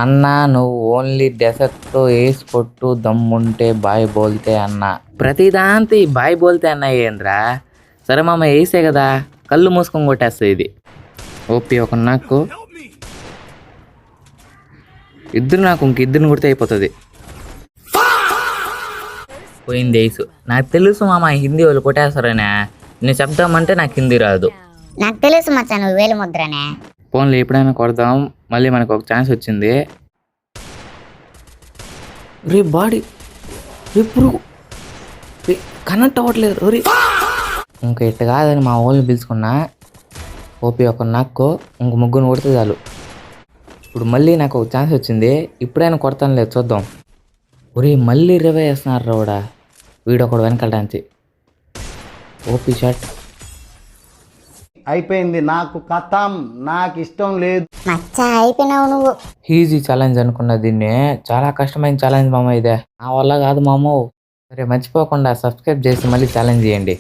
అన్నా నువ్వు ఓన్లీ డెసర్ట్తో వేసి కొట్టు దమ్ముంటే బాయ్ బోల్తే అన్న. ప్రతిదాంతి బాయ్ బోల్తే అన్న ఏంద్రా? సరే మామ వేసే కదా, కళ్ళు మూసుకొని కొట్టేస్తుంది ఇది. ఓపి ఒక నాకు ఇద్దరు నాకు ఇద్దరిని కొడితే అయిపోతుంది. పోయింది వేసు. నాకు తెలుసు మామ హిందీ వాళ్ళు కొట్టేస్తారనే. నేను చెప్దామంటే నాకు హిందీ రాదు. నాకు తెలుసు మచ్చా నువ్వు వేలు ముద్రనే. ఫోన్లో ఎప్పుడైనా కొడదాం. మళ్ళీ మనకు ఒక ఛాన్స్ వచ్చింది. రే బాడీ రే పురుగు రే కనెక్ట్ అవ్వట్లేదు రే. ఇంకా ఇట్ట కాదని మా వాళ్ళని పిలుచుకున్నా. ఓపి ఒక నాకు ఇంక ముగ్గురు కొడితే చాలు. ఇప్పుడు మళ్ళీ నాకు ఒక ఛాన్స్ వచ్చింది. ఇప్పుడైనా కొడతాను లేదు చూద్దాం. ఒరే మళ్ళీ రివై వేస్తున్నారు రావుడా. వీడొకడు వెనకడానికి. ఓపి షాట్ అయిపోయింది. నాకు కథం, నాకు ఇష్టం లేదు. మచ్చా అయిపోయినావు నువ్వు. ఈజీ ఛాలెంజ్ అనుకున్న దీన్ని చాలా కష్టమైన ఛాలెంజ్ మామ ఇదే. నా వల్ల కాదు మామ. సరే మర్చిపోకుండా సబ్స్క్రైబ్ చేసి మళ్ళీ ఛాలెంజ్ చేయండి.